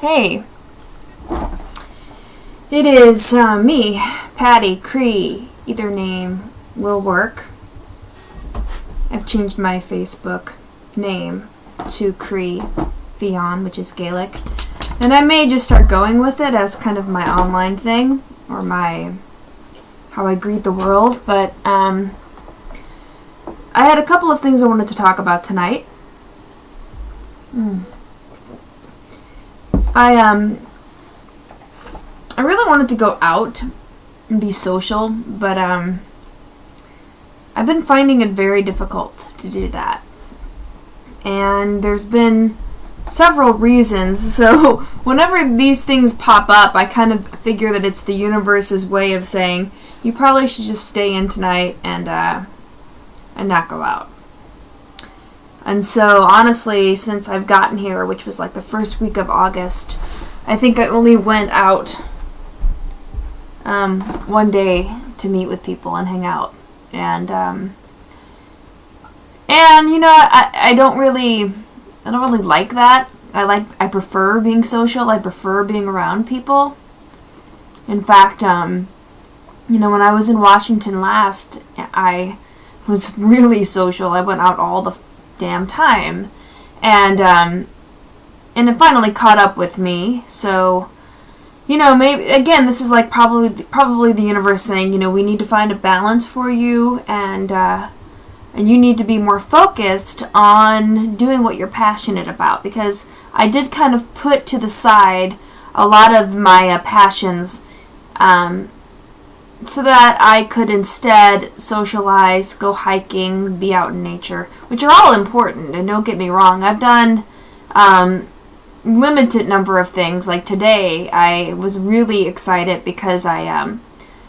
Hey, it is me, Patty Cree. Either name will work. I've changed my Facebook name to Cree Fionn, which is Gaelic. And I may just start going with it as kind of my online thing, or how I greet the world. But I had a couple of things I wanted to talk about tonight. I really wanted to go out and be social, but I've been finding it very difficult to do that. And there's been several reasons. So whenever these things pop up, I kind of figure that it's the universe's way of saying, you probably should just stay in tonight and not go out. And so, honestly, since I've gotten here, which was like the first week of August, I think I only went out one day to meet with people and hang out. And you know, I don't really like that. I prefer being social. I prefer being around people. In fact, you know, when I was in Washington last, I was really social. I went out all the damn time, and it finally caught up with me. So, you know, maybe again, this is like probably the universe saying, you know, we need to find a balance for you, and you need to be more focused on doing what you're passionate about, because I did kind of put to the side a lot of my passions so that I could instead socialize, go hiking, be out in nature, which are all important, and don't get me wrong. I've done limited number of things. Like today, I was really excited because I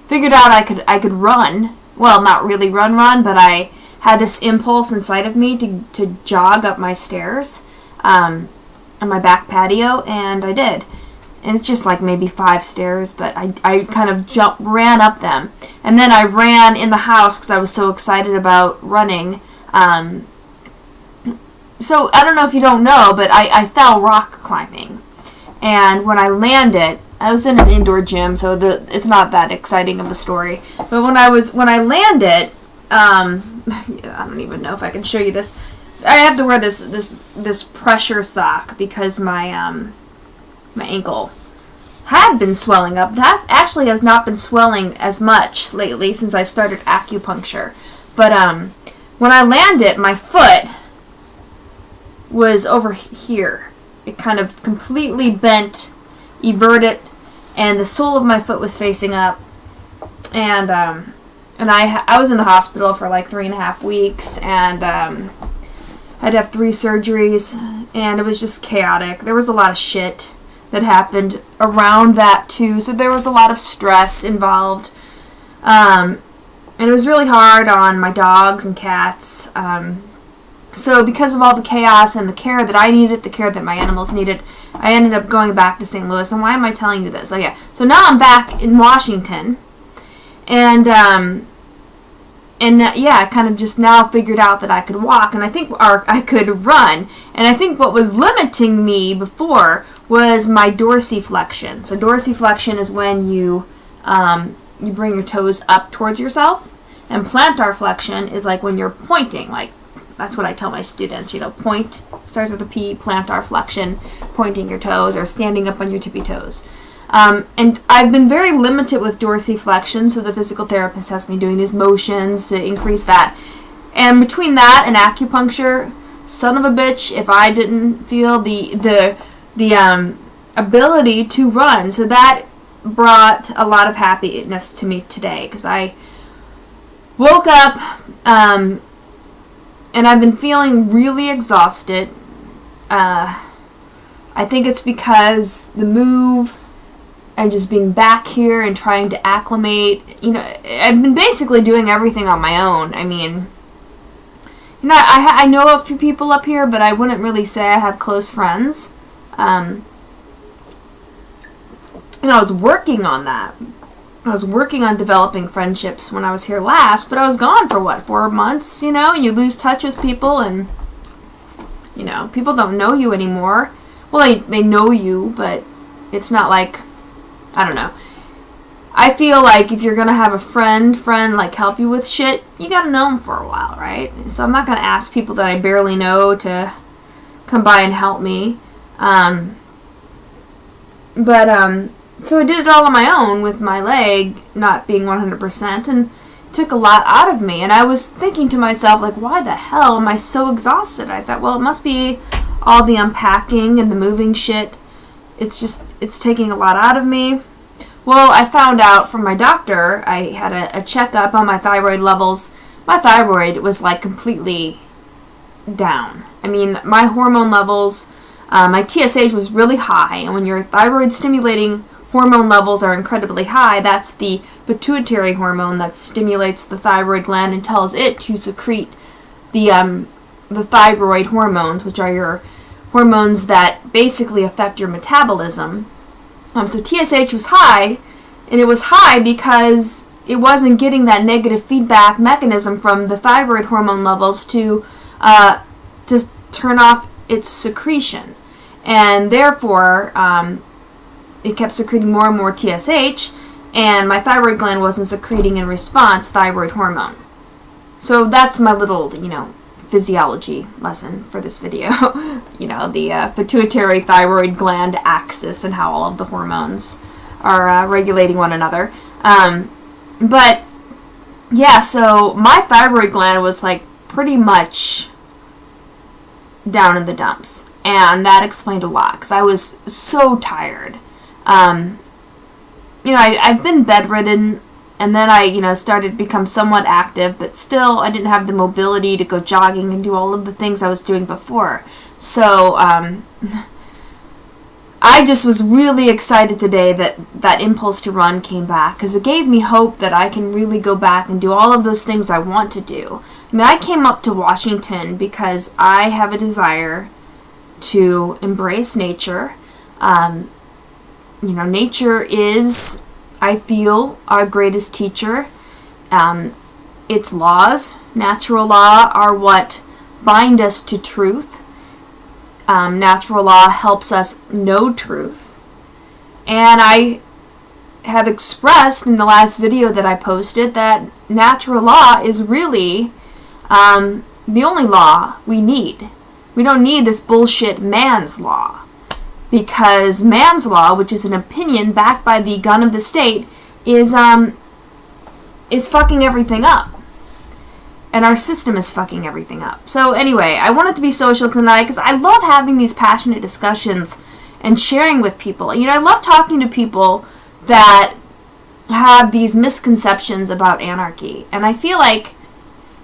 figured out I could run. Well, not really run, but I had this impulse inside of me to jog up my stairs on my back patio, and I did. And it's just like maybe 5 stairs, but I kind of ran up them. And then I ran in the house because I was so excited about running. So I don't know if you don't know, but I fell rock climbing. And when I landed, I was in an indoor gym, so it's not that exciting of a story. But when I landed, I don't even know if I can show you this. I have to wear this pressure sock because my ankle had been swelling up. It actually has not been swelling as much lately since I started acupuncture. But when I landed, my foot was over here. It kind of completely bent, everted, and the sole of my foot was facing up. And I was in the hospital for like 3.5 weeks, and I had to have 3 surgeries, and it was just chaotic. There was a lot of shit that happened around that too, so there was a lot of stress involved, and it was really hard on my dogs and cats. So because of all the chaos and the care that I needed, the care that my animals needed, I ended up going back to St. Louis. And why am I telling you this? Oh yeah, so now I'm back in Washington, and I kind of just now figured out that I could walk, and I could run. And I think what was limiting me before was my dorsiflexion. So dorsiflexion is when you bring your toes up towards yourself, and plantar flexion is like when you're pointing. Like that's what I tell my students. You know, point starts with a P. Plantar flexion, pointing your toes or standing up on your tippy toes. And I've been very limited with dorsiflexion, so the physical therapist has me doing these motions to increase that. And between that and acupuncture, son of a bitch, if I didn't feel the ability to run. So that brought a lot of happiness to me today, because I woke up and I've been feeling really exhausted. I think it's because the move and just being back here and trying to acclimate. You know, I've been basically doing everything on my own. I mean, you know, I know a few people up here, but I wouldn't really say I have close friends. And I was working on that. I was working on developing friendships when I was here last, but I was gone for 4 months, you know, and you lose touch with people, and, you know, people don't know you anymore. well, they know you, but it's not like, I don't know. I feel like if you're going to have a friend, like, help you with shit, you got to know them for a while, right? So I'm not going to ask people that I barely know to come by and help me. So I did it all on my own with my leg not being 100%, and it took a lot out of me. And I was thinking to myself, like, why the hell am I so exhausted? I thought, well, it must be all the unpacking and the moving shit. It's taking a lot out of me. Well, I found out from my doctor, I had a checkup on my thyroid levels. My thyroid was, like, completely down. I mean, my hormone levels, my TSH was really high, and when your thyroid stimulating hormone levels are incredibly high, that's the pituitary hormone that stimulates the thyroid gland and tells it to secrete the thyroid hormones, which are your hormones that basically affect your metabolism. So TSH was high, and it was high because it wasn't getting that negative feedback mechanism from the thyroid hormone levels to turn off its secretion. And therefore, it kept secreting more and more TSH, and my thyroid gland wasn't secreting in response thyroid hormone. So that's my little, physiology lesson for this video. The pituitary thyroid gland axis and how all of the hormones are regulating one another. But yeah, so my thyroid gland was like pretty much down in the dumps, and that explained a lot because I was so tired. I've been bedridden, and then I, started to become somewhat active, but still I didn't have the mobility to go jogging and do all of the things I was doing before. So, I just was really excited today that impulse to run came back, because it gave me hope that I can really go back and do all of those things I want to do. I mean, I came up to Washington because I have a desire to embrace nature. Nature is, I feel, our greatest teacher. Its laws, natural law, are what bind us to truth. Natural law helps us know truth. And I have expressed in the last video that I posted that natural law is really the only law we need. We don't need this bullshit man's law. Because man's law, which is an opinion backed by the gun of the state, is fucking everything up. And our system is fucking everything up. So anyway, I wanted to be social tonight because I love having these passionate discussions and sharing with people. I love talking to people that have these misconceptions about anarchy. And I feel like,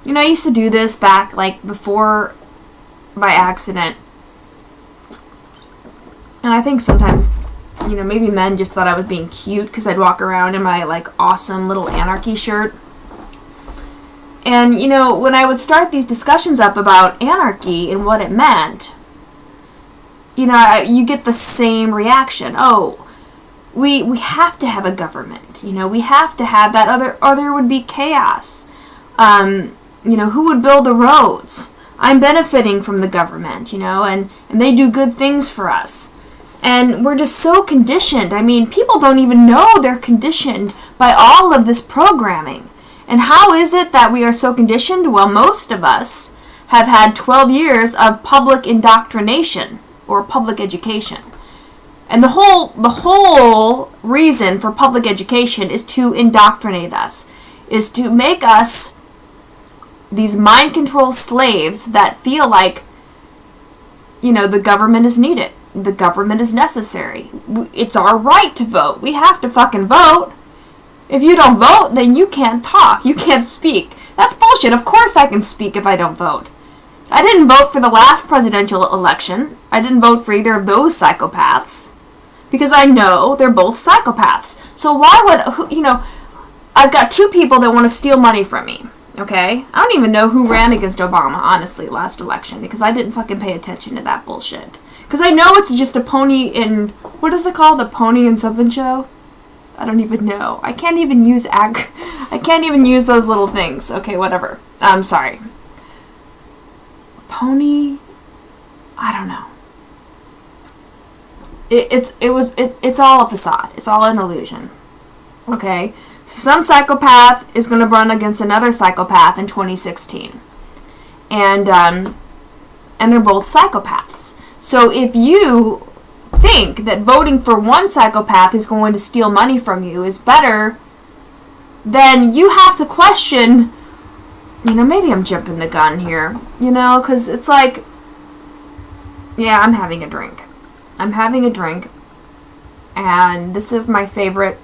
I used to do this back, like, before by accident. And I think sometimes, maybe men just thought I was being cute because I'd walk around in my, like, awesome little anarchy shirt. And, when I would start these discussions up about anarchy and what it meant, you get the same reaction. Oh, we have to have a government. We have to have that, or there would be chaos. Who would build the roads? I'm benefiting from the government, and they do good things for us. And we're just so conditioned. I mean, people don't even know they're conditioned by all of this programming. And how is it that we are so conditioned? Well, most of us have had 12 years of public indoctrination or public education. And the whole reason for public education is to indoctrinate us, is to make us these mind control slaves that feel like, the government is needed. The government is necessary. It's our right to vote. We have to fucking vote. If you don't vote, then you can't talk. You can't speak. That's bullshit. Of course I can speak if I don't vote. I didn't vote for the last presidential election. I didn't vote for either of those psychopaths. Because I know they're both psychopaths. So why would, I've got two people that want to steal money from me. Okay? I don't even know who ran against Obama, honestly, last election. Because I didn't fucking pay attention to that bullshit. Because I know it's just a pony in, what is it called? The pony and something show? I don't even know. I can't even use those little things. Okay, whatever. I'm sorry. Pony? I don't know. It's all a facade. It's all an illusion. Okay? So some psychopath is going to run against another psychopath in 2016. And they're both psychopaths. So if you think that voting for one psychopath who's going to steal money from you is better, then you have to question, maybe I'm jumping the gun here, because it's like, yeah, I'm having a drink. And this is my favorite.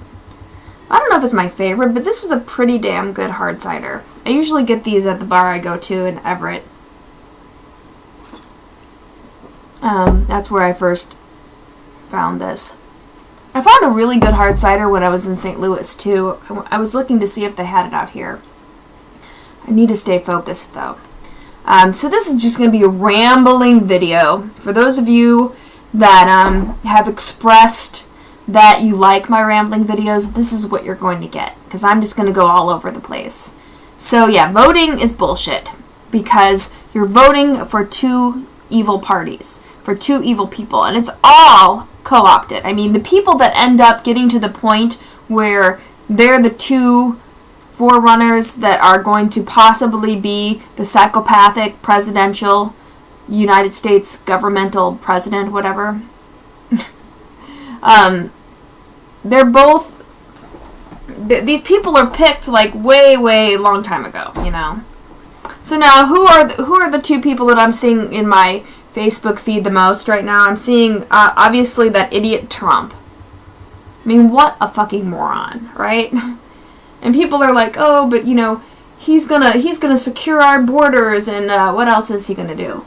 I don't know if it's my favorite, but this is a pretty damn good hard cider. I usually get these at the bar I go to in Everett. That's where I first found this. I found a really good hard cider when I was in St. Louis, too. I was looking to see if they had it out here. I need to stay focused, though. So this is just going to be a rambling video. For those of you that have expressed that you like my rambling videos, this is what you're going to get, because I'm just going to go all over the place. So yeah, voting is bullshit, because you're voting for two evil parties, for two evil people, and it's all co-opted. I mean, the people that end up getting to the point where they're the two forerunners that are going to possibly be the psychopathic presidential United States governmental president, whatever. They're both. These people are picked like way long time ago, So now, who are the two people that I'm seeing in my Facebook feed the most right now? I'm seeing obviously that idiot Trump. I mean, what a fucking moron, right? And people are like, oh, but he's gonna secure our borders, and what else is he gonna do?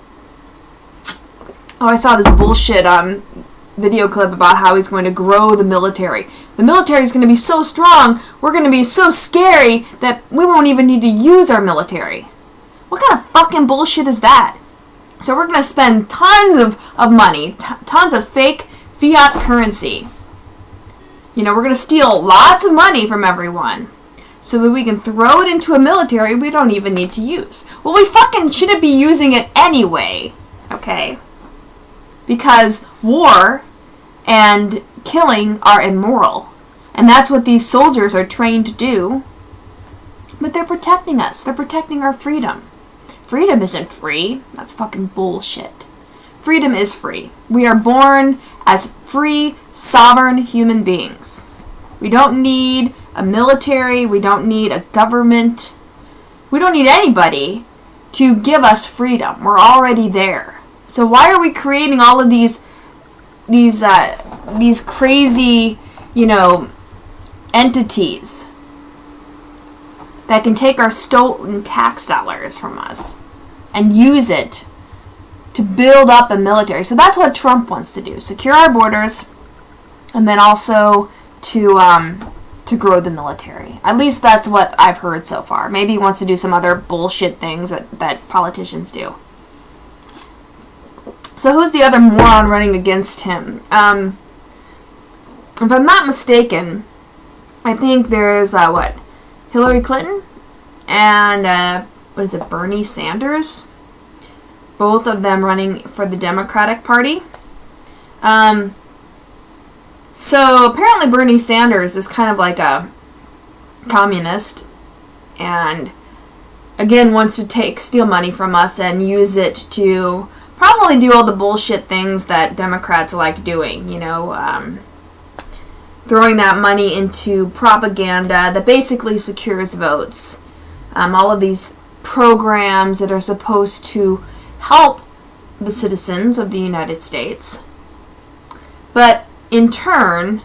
Oh, I saw this bullshit video clip about how he's going to grow the military. The military is going to be so strong, we're going to be so scary that we won't even need to use our military. What kind of fucking bullshit is that? So we're going to spend tons of money, tons of fake fiat currency. We're going to steal lots of money from everyone so that we can throw it into a military we don't even need to use. Well, we fucking shouldn't be using it anyway, okay? Because war and killing are immoral. And that's what these soldiers are trained to do. But they're protecting us. They're protecting our freedom. Freedom isn't free. That's fucking bullshit. Freedom is free. We are born as free, sovereign human beings. We don't need a military. We don't need a government. We don't need anybody to give us freedom. We're already there. So why are we creating all of these crazy, entities that can take our stolen tax dollars from us and use it to build up a military? So that's what Trump wants to do: secure our borders, and then also to grow the military. At least that's what I've heard so far. Maybe he wants to do some other bullshit things that politicians do. So who's the other moron running against him? If I'm not mistaken, I think there's, Hillary Clinton and, Bernie Sanders? Both of them running for the Democratic Party. So apparently Bernie Sanders is kind of like a communist, and again wants to steal money from us and use it to probably do all the bullshit things that Democrats like doing, throwing that money into propaganda that basically secures votes. All of these programs that are supposed to help the citizens of the United States, but in turn,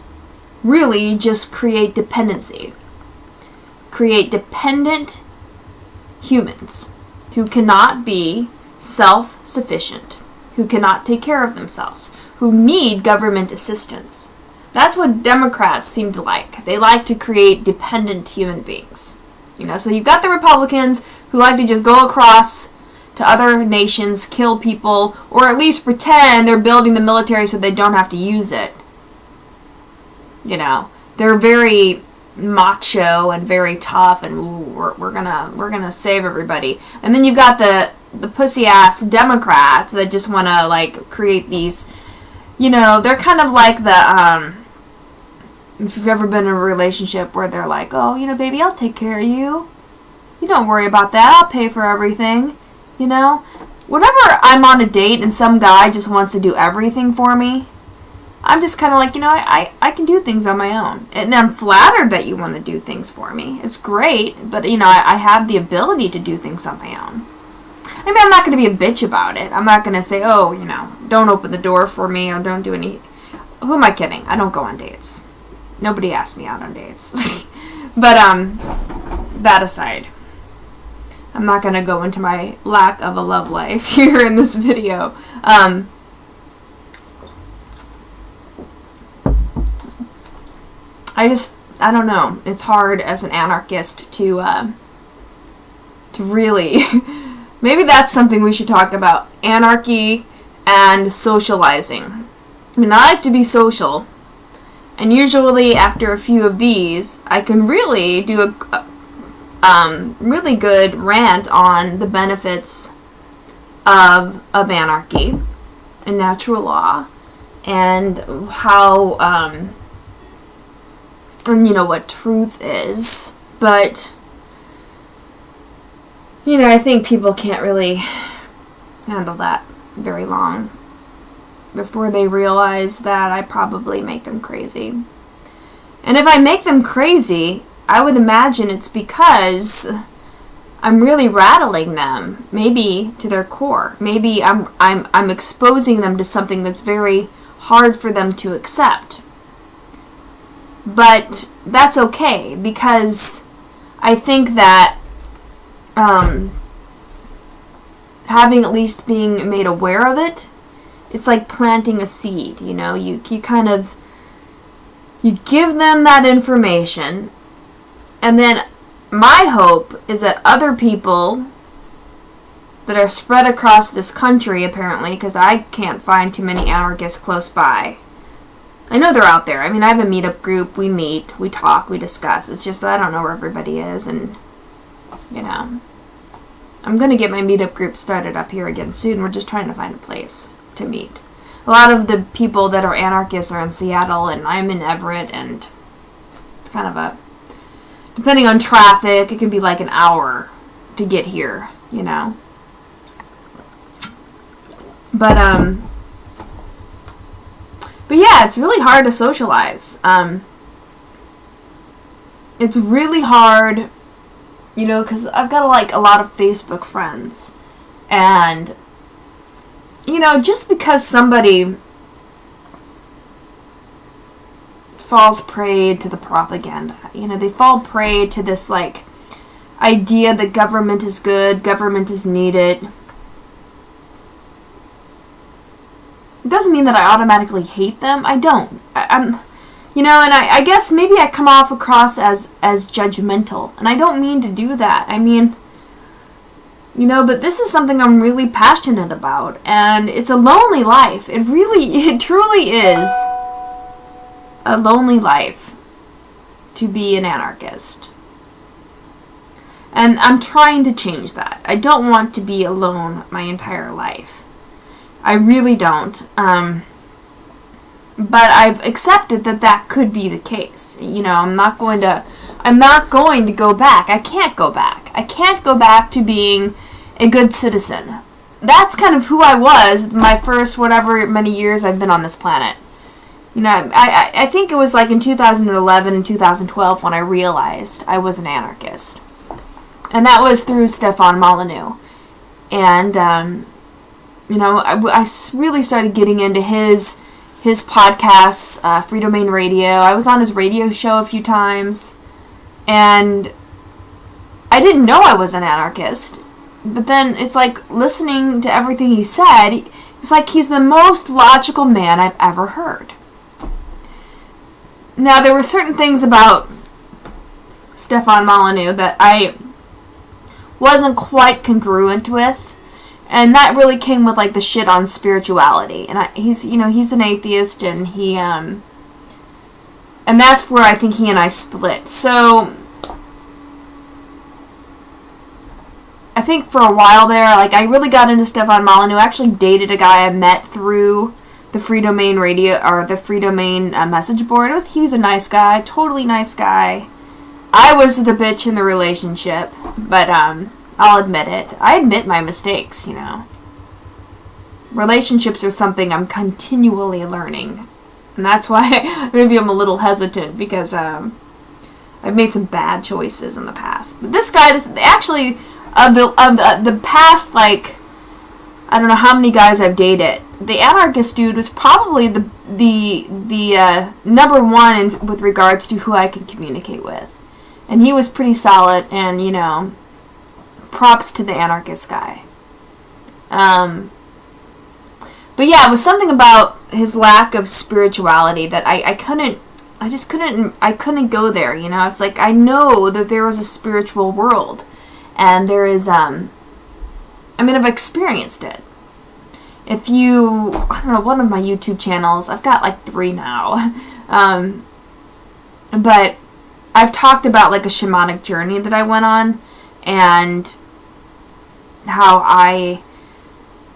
really just create dependency. Create dependent humans who cannot be self-sufficient, who cannot take care of themselves, who need government assistance. That's what Democrats seem to like. They like to create dependent human beings. So you've got the Republicans who like to just go across to other nations, kill people, or at least pretend they're building the military so they don't have to use it. They're very macho and very tough, and we're gonna save everybody. And then you've got the pussy ass Democrats that just want to create these they're kind of like if you've ever been in a relationship where they're like, oh, baby, I'll take care of you. You don't worry about that. I'll pay for everything. Whenever I'm on a date and some guy just wants to do everything for me, I'm just kind of like, I can do things on my own. And I'm flattered that you want to do things for me. It's great, but, I have the ability to do things on my own. I mean, I'm not going to be a bitch about it. I'm not going to say, oh, don't open the door for me or don't do any... Who am I kidding? I don't go on dates. Nobody asks me out on dates. But, that aside, I'm not going to go into my lack of a love life here in this video. I don't know. It's hard as an anarchist to really... Maybe that's something we should talk about. Anarchy and socializing. I mean, I like to be social. And usually after a few of these, I can really do a really good rant on the benefits of anarchy and natural law. And how, and what truth is. But... I think people can't really handle that very long before they realize that I probably make them crazy. And if I make them crazy, I would imagine it's because I'm really rattling them, maybe to their core. Maybe I'm exposing them to something that's very hard for them to accept. But that's okay, because I think that having at least being made aware of it, it's like planting a seed, you kind of, you give them that information, and then my hope is that other people that are spread across this country, apparently, because I can't find too many anarchists close by. I know they're out there. I mean, I have a meetup group, we meet, we talk, we discuss, it's just that I don't know where everybody is, and I'm going to get my meetup group started up here again soon. We're just trying to find a place to meet. A lot of the people that are anarchists are in Seattle, and I'm in Everett, and it's kind of depending on traffic, it can be like an hour to get here, But yeah, it's really hard to socialize. It's really hard... because I've got, a lot of Facebook friends. And, just because somebody falls prey to the propaganda, they fall prey to this, idea that government is good, government is needed. It doesn't mean that I automatically hate them. I don't. I'm... and I guess maybe I come across as judgmental. And I don't mean to do that. I mean, but this is something I'm really passionate about. And it's a lonely life. It truly is a lonely life to be an anarchist. And I'm trying to change that. I don't want to be alone my entire life. I really don't. But I've accepted that could be the case. I'm not going to go back. I can't go back. I can't go back to being a good citizen. That's kind of who I was my first whatever many years I've been on this planet. I think it was in 2011 and 2012 when I realized I was an anarchist. And that was through Stefan Molyneux. And, I really started getting into his podcasts, Free Domain Radio. I was on his radio show a few times, and I didn't know I was an anarchist, but then it's listening to everything he said, it's he's the most logical man I've ever heard. Now, there were certain things about Stefan Molyneux that I wasn't quite congruent with. And that really came with the shit on spirituality. And he's an atheist, and he and that's where I think he and I split. So I think for a while there, I really got into Stefan Molyneux. I actually dated a guy I met through the Free Domain radio, or the Free Domain message board. He was a nice guy, totally nice guy. I was the bitch in the relationship, but I'll admit it. I admit my mistakes, you know. Relationships are something I'm continually learning, and that's why maybe I'm a little hesitant, because I've made some bad choices in the past. But this guy, actually, of the past, like, I don't know how many guys I've dated, the Anarchist dude was probably the number one with regards to who I can communicate with. And he was pretty solid, and, you know, props to the Anarchist guy. But yeah, it was something about his lack of spirituality that I couldn't go there, you know. It's like, I know that there is a spiritual world, and there is, I've experienced it. If you, I don't know, one of my YouTube channels, I've got like 3 now, but I've talked about like a shamanic journey that I went on, and how I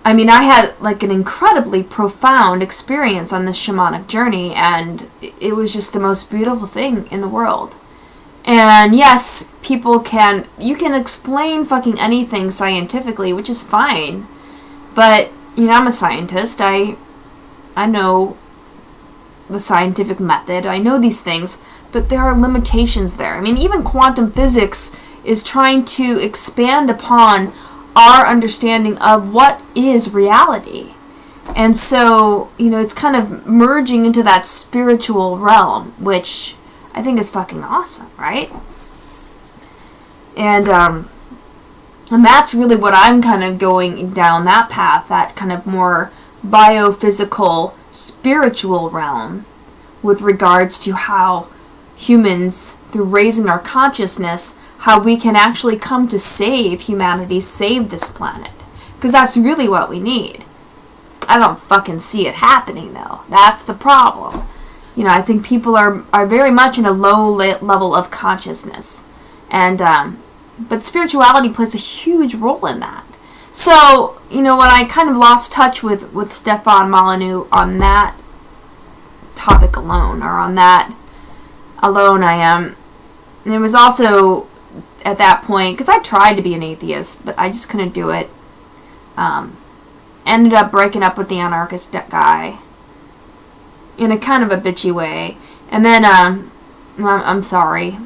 had like an incredibly profound experience on this shamanic journey, and it was just the most beautiful thing in the world. And yes, you can explain fucking anything scientifically, which is fine, but, you know, I'm a scientist. I know the scientific method. I know these things, but there are limitations there. I mean, even quantum physics is trying to expand upon our understanding of what is reality. And so, you know, it's kind of merging into that spiritual realm, which I think is fucking awesome, right? And that's really what I'm kind of going down that path, that kind of more biophysical, spiritual realm, with regards to how humans, through raising our consciousness, how we can actually come to save humanity, save this planet. Because that's really what we need. I don't fucking see it happening, though. That's the problem. You know, I think people are very much in a low level of consciousness. And, but spirituality plays a huge role in that. So, you know, when I kind of lost touch with Stefan Molyneux on that topic alone, or on that alone, it was also at that point, because I tried to be an atheist, but I just couldn't do it. Ended up breaking up with the Anarchist guy in a kind of a bitchy way. And then, I'm sorry.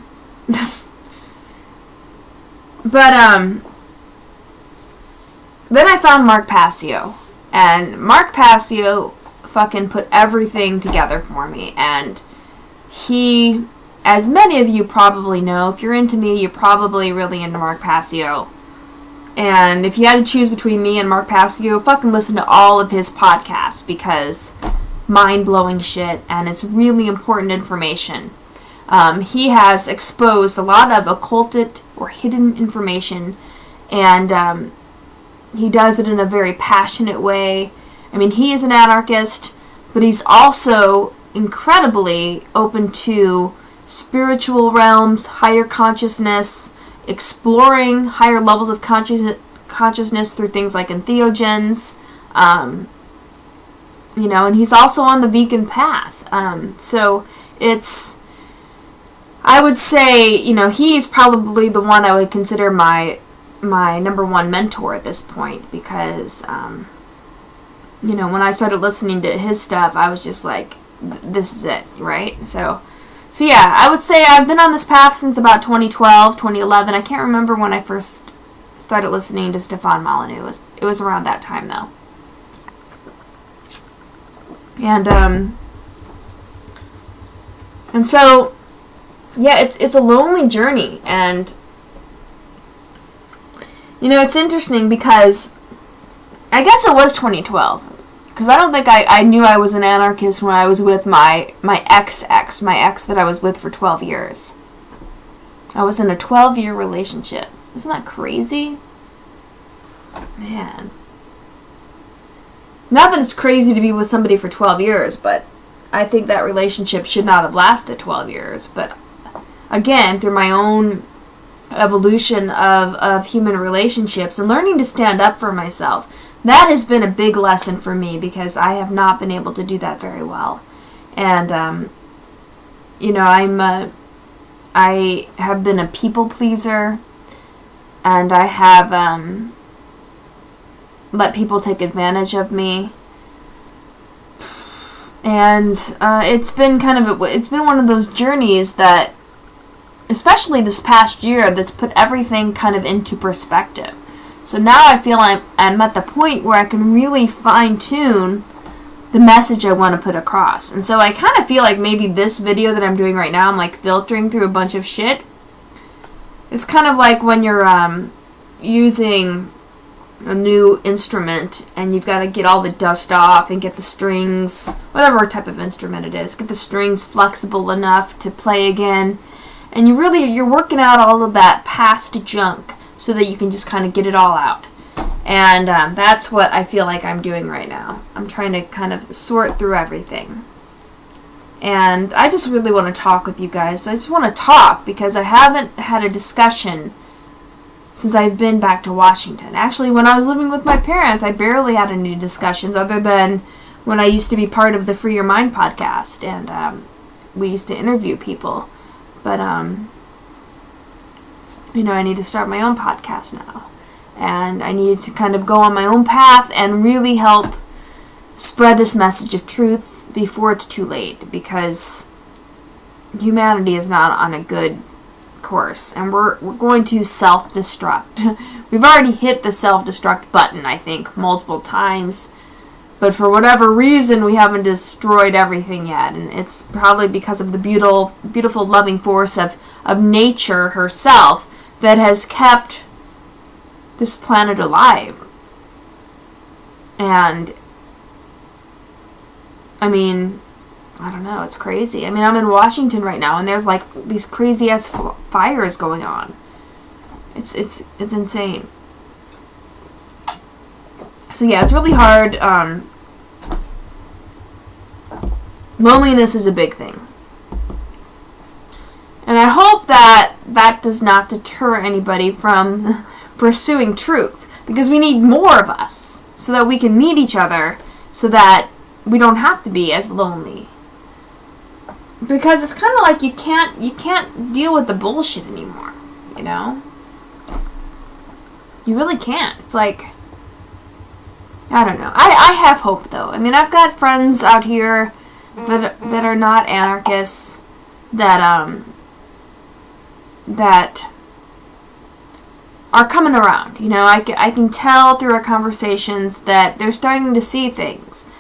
But, then I found Mark Passio. And Mark Passio fucking put everything together for me. And he, as many of you probably know, if you're into me, you're probably really into Mark Passio. And if you had to choose between me and Mark Passio, fucking listen to all of his podcasts, because mind-blowing shit, and it's really important information. He has exposed a lot of occulted or hidden information, and he does it in a very passionate way. I mean, he is an anarchist, but he's also incredibly open to spiritual realms, higher consciousness, exploring higher levels of consciousness through things like entheogens, you know, and he's also on the vegan path. So it's, I would say, you know, he's probably the one I would consider my number one mentor at this point, because, you know, when I started listening to his stuff, I was just like, this is it, right? So yeah, I would say I've been on this path since about 2012, 2011. I can't remember when I first started listening to Stefan Molyneux. It was around that time, though. And so, yeah, it's a lonely journey, and, you know, it's interesting because I guess it was 2012. Because I don't think I knew I was an anarchist when I was with my ex that I was with for 12 years. I was in a 12-year relationship. Isn't that crazy? Man. Not that it's crazy to be with somebody for 12 years, but I think that relationship should not have lasted 12 years. But again, through my own evolution of human relationships and learning to stand up for myself, that has been a big lesson for me, because I have not been able to do that very well. And, I have been a people pleaser, and I have let people take advantage of me. And it's been one of those journeys that, especially this past year, that's put everything kind of into perspective. So now I feel I'm at the point where I can really fine-tune the message I want to put across. And so I kind of feel like maybe this video that I'm doing right now, I'm like filtering through a bunch of shit. It's kind of like when you're using a new instrument and you've got to get all the dust off and get the strings, whatever type of instrument it is, get the strings flexible enough to play again. And you're working out all of that past junk so that you can just kind of get it all out. And that's what I feel like I'm doing right now. I'm trying to kind of sort through everything. And I just really want to talk with you guys. I just want to talk because I haven't had a discussion since I've been back to Washington. Actually, when I was living with my parents, I barely had any discussions other than when I used to be part of the Free Your Mind podcast. And we used to interview people. But, I need to start my own podcast now. And I need to kind of go on my own path and really help spread this message of truth before it's too late. Because humanity is not on a good course. And we're going to self-destruct. We've already hit the self-destruct button, I think, multiple times. But for whatever reason, we haven't destroyed everything yet. And it's probably because of the beautiful loving force of nature herself that has kept this planet alive. And, I don't know, it's crazy. I'm in Washington right now, and there's like these crazy-ass fires going on. It's insane. So yeah, it's really hard. Loneliness is a big thing. And I hope that does not deter anybody from pursuing truth. Because we need more of us so that we can meet each other so that we don't have to be as lonely. Because it's kind of like you can't deal with the bullshit anymore, you know? You really can't. It's like, I don't know. I have hope, though. I've got friends out here that are not anarchists, that are coming around. I can tell through our conversations that they're starting to see things.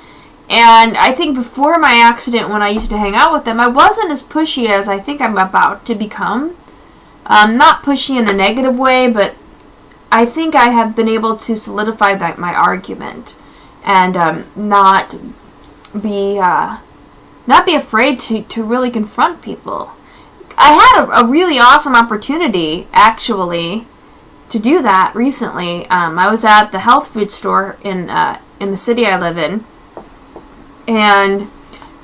And I think before my accident, when I used to hang out with them, I wasn't as pushy as I think I'm about to become. Not pushy in a negative way, but I think I have been able to solidify my argument and not be afraid to really confront people. I had a really awesome opportunity, actually, to do that recently. I was at the health food store in the city I live in, and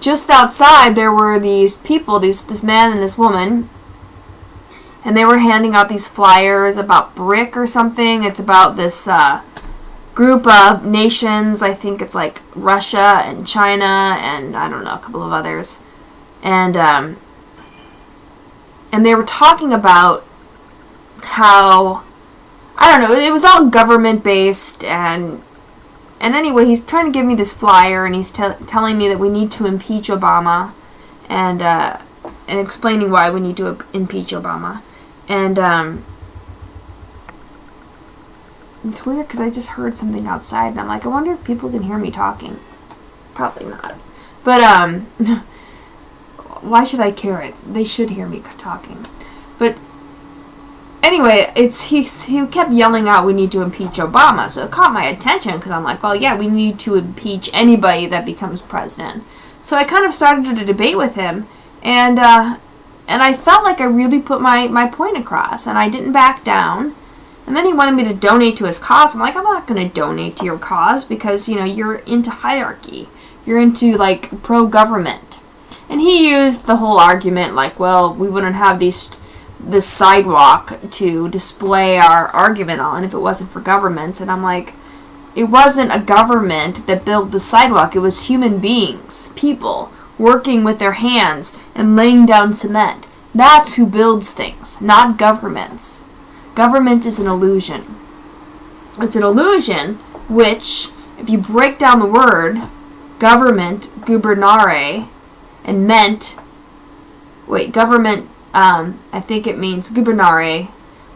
just outside there were these people, this man and this woman, and they were handing out these flyers about BRIC or something. It's about this group of nations. I think it's like Russia and China and I don't know, a couple of others. And they were talking about how, I don't know, it was all government based, and anyway, he's trying to give me this flyer, and he's telling me that we need to impeach Obama, and explaining why we need to impeach Obama. And it's weird because I just heard something outside, and I'm like, I wonder if people can hear me talking. Probably not. But why should I care? They should hear me talking. But anyway, he kept yelling out, we need to impeach Obama. So it caught my attention because I'm like, well, yeah, we need to impeach anybody that becomes president. So I kind of started a debate with him, and I felt like I really put my point across, and I didn't back down. And then he wanted me to donate to his cause. I'm like, I'm not going to donate to your cause because, you're into hierarchy. You're into, like, pro-government. And he used the whole argument, like, well, we wouldn't have this sidewalk to display our argument on if it wasn't for government. And I'm like, it wasn't a government that built the sidewalk. It was human beings, people, working with their hands and laying down cement. That's who builds things, not governments. Government is an illusion. It's an illusion which, if you break down the word government, gubernare, and government, I think it means gubernare,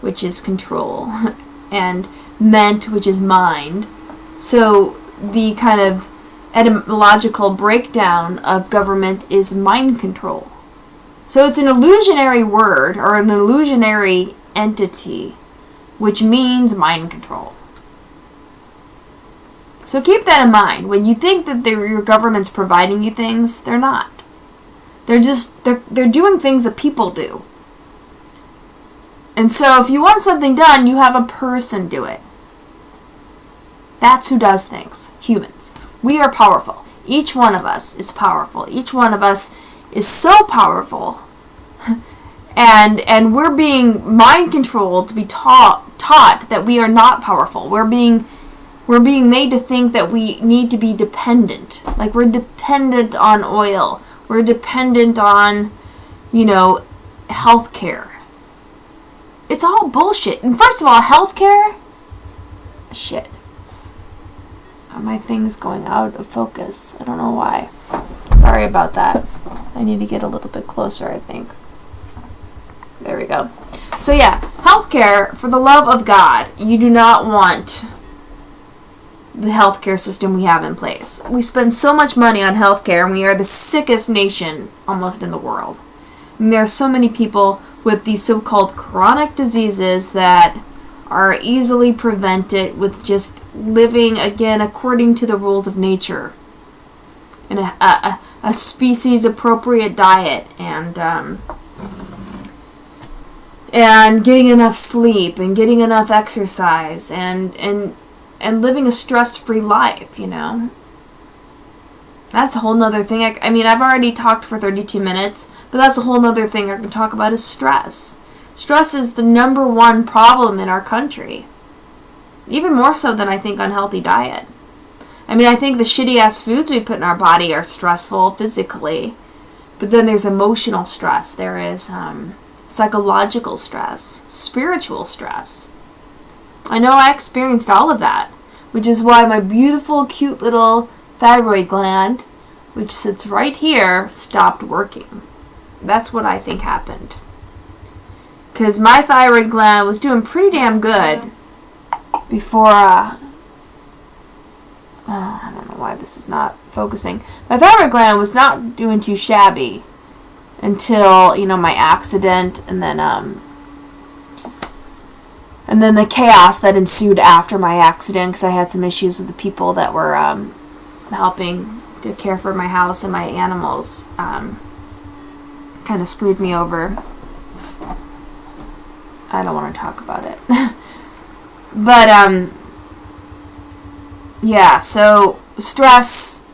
which is control, and ment, which is mind. So the kind of etymological breakdown of government is mind control. So it's an illusionary word, or an illusionary entity, which means mind control. So keep that in mind. When you think that your government's providing you things, they're not. They're doing things that people do. And so if you want something done, you have a person do it. That's who does things. Humans. We are powerful. Each one of us is powerful. Each one of us is so powerful. And we're being mind controlled to be taught that we are not powerful. We're being made to think that we need to be dependent. Like we're dependent on oil. We're dependent on, healthcare. It's all bullshit. And first of all, healthcare, shit. My thing's going out of focus. I don't know why. Sorry about that. I need to get a little bit closer, I think. There we go. So yeah, healthcare, for the love of God, you do not want the healthcare system we have in place. We spend so much money on healthcare, and we are the sickest nation almost in the world. And there are so many people with these so-called chronic diseases that are easily prevented with just living, again, according to the rules of nature. In a species-appropriate diet, and getting enough sleep, and getting enough exercise, and living a stress-free life, That's a whole nother thing. I've already talked for 32 minutes, but that's a whole nother thing I can talk about is stress. Stress is the number one problem in our country. Even more so than I think unhealthy diet. I think the shitty-ass foods we put in our body are stressful physically. But then there's emotional stress. There is psychological stress. Spiritual stress. I know I experienced all of that. Which is why my beautiful, cute little thyroid gland, which sits right here, stopped working. That's what I think happened. Because my thyroid gland was doing pretty damn good before, I don't know why this is not focusing. My thyroid gland was not doing too shabby until, my accident, and then the chaos that ensued after my accident, because I had some issues with the people that were helping to care for my house and my animals. Kind of screwed me over. I don't want to talk about it. But, yeah, so stress,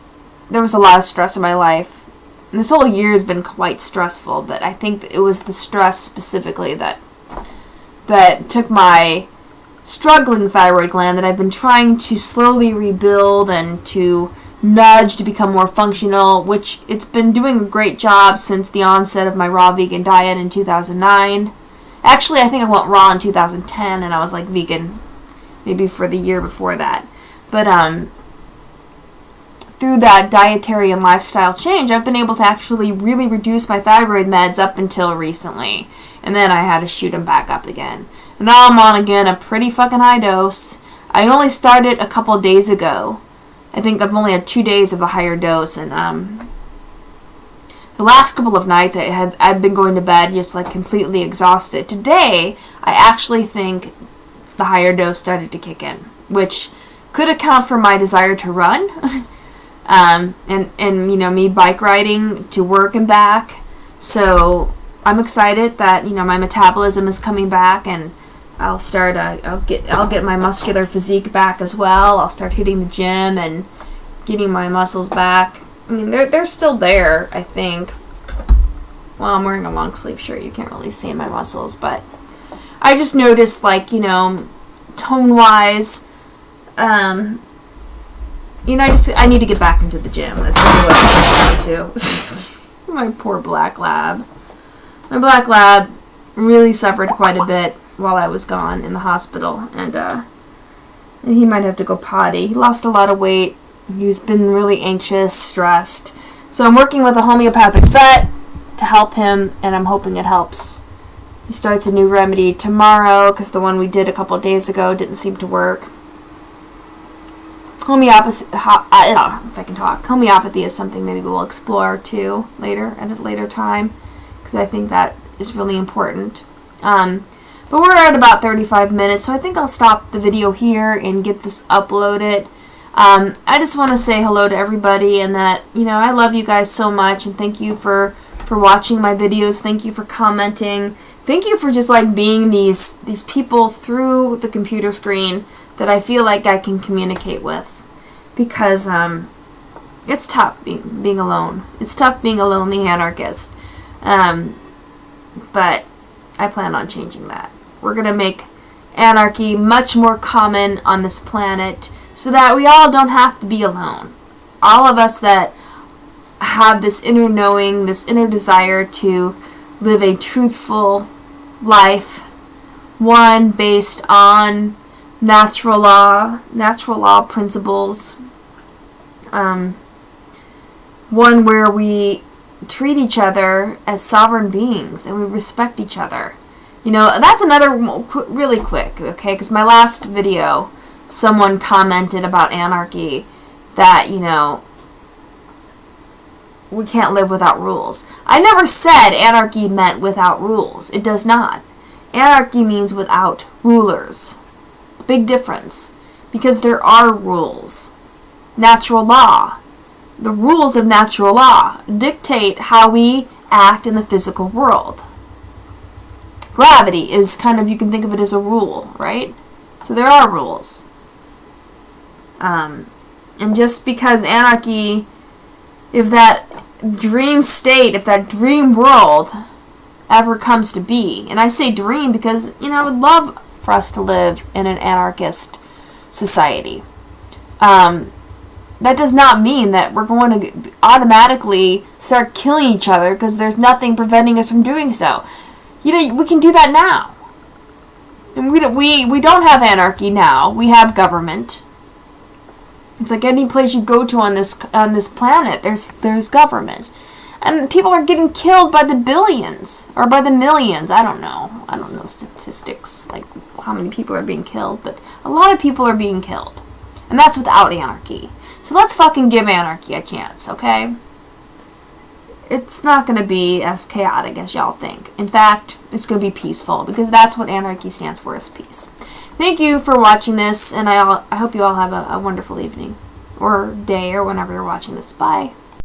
there was a lot of stress in my life. And this whole year has been quite stressful, but I think it was the stress specifically that took my struggling thyroid gland that I've been trying to slowly rebuild and to nudge to become more functional, which it's been doing a great job since the onset of my raw vegan diet in 2009. Actually, I think I went raw in 2010, and I was vegan maybe for the year before that. But through that dietary and lifestyle change, I've been able to actually really reduce my thyroid meds up until recently. And then I had to shoot them back up again. And now I'm on again a pretty fucking high dose. I only started a couple of days ago. I think I've only had 2 days of the higher dose, and the last couple of nights I've been going to bed just completely exhausted. Today, I actually think the higher dose started to kick in, which could account for my desire to run, and me bike riding to work and back. So I'm excited that my metabolism is coming back, and I'll get my muscular physique back as well. I'll start hitting the gym and getting my muscles back. They're still there, I think. Well, I'm wearing a long sleeve shirt. You can't really see my muscles, but I just noticed, tone-wise, I need to get back into the gym. That's really what I'm trying to. My poor black lab. My black lab really suffered quite a bit while I was gone in the hospital, and he might have to go potty. He lost a lot of weight. He's been really anxious, stressed. So I'm working with a homeopathic vet to help him, and I'm hoping it helps. He starts a new remedy tomorrow because the one we did a couple of days ago didn't seem to work. Homeopathy, if I can talk, homeopathy is something maybe we'll explore too later, at a later time, because I think that is really important. But we're at about 35 minutes, so I think I'll stop the video here and get this uploaded. I just want to say hello to everybody, and that, I love you guys so much, and thank you for watching my videos. Thank you for commenting. Thank you for just being these people through the computer screen that I feel like I can communicate with, because it's tough being alone. It's tough being a lonely anarchist, but I plan on changing that. We're gonna make anarchy much more common on this planet, so that we all don't have to be alone. All of us that have this inner knowing, this inner desire to live a truthful life, one based on natural law principles, one where we treat each other as sovereign beings and we respect each other. That's another really quick, okay? Because my last video, someone commented about anarchy that, we can't live without rules. I never said anarchy meant without rules. It does not. Anarchy means without rulers. Big difference. Because there are rules. Natural law. The rules of natural law dictate how we act in the physical world. Gravity is you can think of it as a rule, right? So there are rules. And just because anarchy, if that dream state, if that dream world ever comes to be, and I say dream because, I would love for us to live in an anarchist society. That does not mean that we're going to automatically start killing each other because there's nothing preventing us from doing so. We can do that now. And we don't have anarchy now. We have government. It's like any place you go to on this planet, there's government. And people are getting killed by the billions or by the millions. I don't know. I don't know statistics like how many people are being killed, but a lot of people are being killed. And that's without anarchy. So let's fucking give anarchy a chance, okay? It's not going to be as chaotic as y'all think. In fact, it's going to be peaceful, because that's what anarchy stands for, is peace. Thank you for watching this, and I hope you all have a wonderful evening or day or whenever you're watching this. Bye.